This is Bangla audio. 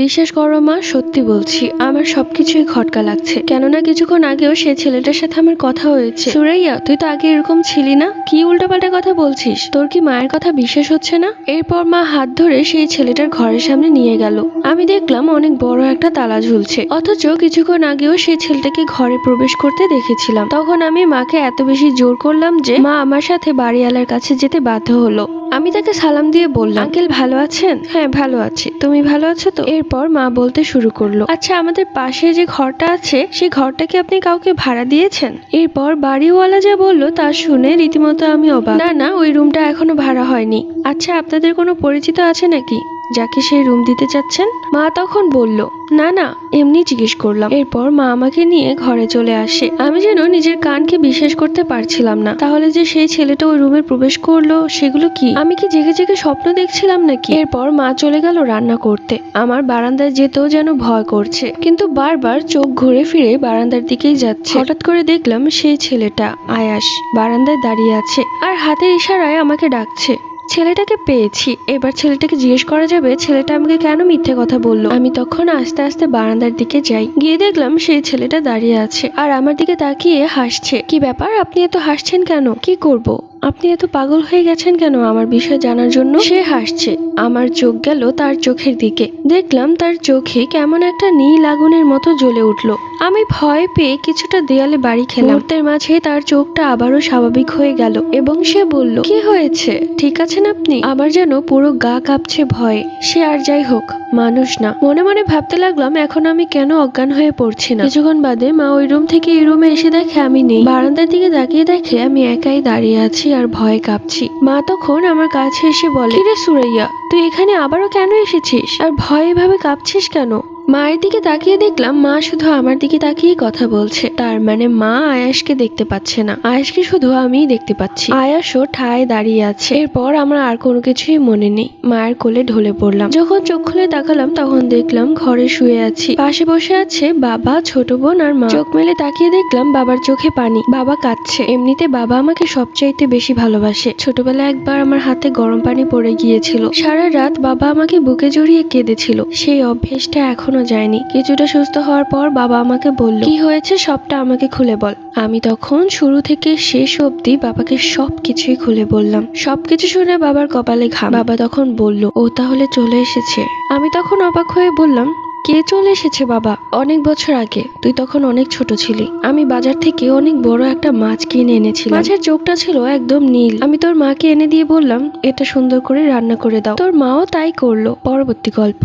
বিশ্বাস করো মা, সত্যি বলছি আমার সবকিছুই খটকা লাগছে। কেননা কিছুক্ষণ আগেও সেই ছেলেটার সাথে আমার কথা হয়েছে। সুরাইয়া, তুই তো আগে এরকম ছিলি না, কি উল্টাপাল্টা কথা বলছিস? তোর কি মায়ের কথা বিশ্বাস হচ্ছে না? এরপর মা হাত ধরে সেই ছেলেটার ঘরের সামনে নিয়ে গেল। আমি দেখলাম অনেক বড় একটা তালা ঝুলছে, অথচ কিছুক্ষণ আগেও সেই ছেলেটাকে ঘরে প্রবেশ করতে দেখেছিলাম। তখন আমি মাকে এত বেশি জোর করলাম যে মা আমার সাথে বাড়িওয়ালার কাছে যেতে বাধ্য হলো। আমি তাকে সালাম দিয়ে বললাম, আঙ্কেল ভালো আছেন? হ্যাঁ ভালো আছি, তুমি ভালো আছো তো? এরপর মা বলতে শুরু করলো, আচ্ছা আমাদের পাশে যে ঘরটা আছে সেই ঘরটা কি আপনি কাউকে ভাড়া দিয়েছেন? এরপর বাড়িওয়ালা যা বললো তা শুনে রীতিমতো আমি অবাক। না না, ওই রুমটা এখনো ভাড়া হয়নি। আচ্ছা আপনাদের কোনো পরিচিত আছে নাকি যাকে সেই রুম দিতে চাচ্ছেন? মা তখন বলল, না না, এমনি জিজ্ঞেস করলাম। এরপর মা আমাকে নিয়ে ঘরে চলে আসে। আমি যেন নিজের কানকে বিশ্বাস করতে পারছিলাম না। তাহলে যে সেই ছেলেটা ওই রুমে প্রবেশ করলো সেগুলো কি? আমি কি জেগে জেগে স্বপ্ন দেখছিলাম নাকি? এরপর মা চলে গেল রান্না করতে। আমার বারান্দায় যেতেও যেন ভয় করছে, কিন্তু বারবার চোখ ঘুরে ফিরে বারান্দার দিকেই যাচ্ছে। হঠাৎ করে দেখলাম সেই ছেলেটা আয়াস বারান্দায় দাঁড়িয়ে আছে আর হাতের ইশারায় আমাকে ডাকছে। ছেলেটাকে পেয়েছি। এবার ছেলেটাকে জিজ্ঞেস করা যাবে ছেলেটা আমাকে কেন মিথ্যে কথা বললো। আমি তখন আস্তে আস্তে বারান্দার দিকে যাই। গিয়ে দেখলাম সেই ছেলেটা দাঁড়িয়ে আছে আর আমার দিকে তাকিয়ে হাসছে। কি ব্যাপার, আপনি এত হাসছেন কেন? কি করব? আপনি এত পাগল হয়ে গেছেন কেন আমার বিষয় জানার জন্য? সে হাসছে। আমার চোখ গেল তার চোখের দিকে। দেখলাম তার চোখে কেমন একটা নীল আগুনের মতো জ্বলে উঠলো। আমি ভয় পেয়ে কিছুটা দেয়ালে বাড়ি খেলাম। মুহূর্তের মাঝে তার চোখটা আবারও স্বাভাবিক হয়ে গেল এবং সে বলল, কি হয়েছে, ঠিক আছেন আপনি? আমার যেন পুরো গা কাঁপছে ভয়ে। সে আর যাই হোক, মানুষ না। মনে মনে ভাবতে লাগলাম এখন আমি কেন অজ্ঞান হয়ে পড়ছি না। কিছুক্ষণ বাদে মা ওই রুম থেকে এই রুমে এসে দেখে আমি নেই। বারান্দার দিকে তাকিয়ে দেখে আমি একাই দাঁড়িয়ে আছি আর ভয়ে কাঁপছি। মা তখন আমার কাছে এসে বলে, কিরে সুরাইয়া, তুই এখানে আবারও কেন এসেছিস আর ভয়ে এভাবে কাঁপছিস কেন? মায়ের দিকে তাকিয়ে দেখলাম মা শুধু আমার দিকে তাকিয়ে কথা বলছে। তার মানে মা আয়াসকে দেখতে পাচ্ছে না, আয়াসকে শুধু আমিই দেখতে পাচ্ছি। আয়াসও ঠায় দাঁড়িয়ে আছে। এরপর আমার আর কোনো কিছুই মনে নেই। মায়ের কোলে ঢলে পড়লাম। যখন চোখ খুলে তাকালাম তখন দেখলাম ঘরে শুয়ে আছি। পাশে বসে আছে বাবা, ছোট বোন আর মা। চোখ মেলে তাকিয়ে দেখলাম বাবার চোখে পানি। বাবা কাঁদছে। এমনিতে বাবা আমাকে সবচাইতে বেশি ভালোবাসে। ছোটবেলায় একবার আমার হাতে গরম পানি পড়ে গিয়েছিল। সারা রাত বাবা আমাকে বুকে জড়িয়ে কেঁদেছিল। সেই অভ্যেসটা এখনো যায়নি। কিছুটা সুস্থ হওয়ার পর বাবা আমাকে বলল, কি হয়েছে সবটা আমাকে খুলে বল। আমি তখন শুরু থেকে শেষ অবধি বাবাকে সবকিছুই খুলে বললাম। সবকিছু শুনে বাবার কপালে ঘাম। বাবা তখন বলল, ও তাহলে চলে এসেছে। আমি তখন অবাক হয়ে বললাম, কে চলে এসেছে বাবা? অনেক বছর আগে, তুই তখন অনেক ছোট ছিলি। আমি বাজার থেকে অনেক বড় একটা মাছ কিনে এনেছিলাম। মাছের চোখটা ছিল একদম নীল। আমি তোর মাকে এনে দিয়ে বললাম, এটা সুন্দর করে রান্না করে দাও। তোর মাও তাই করলো। পরবর্তী গল্প।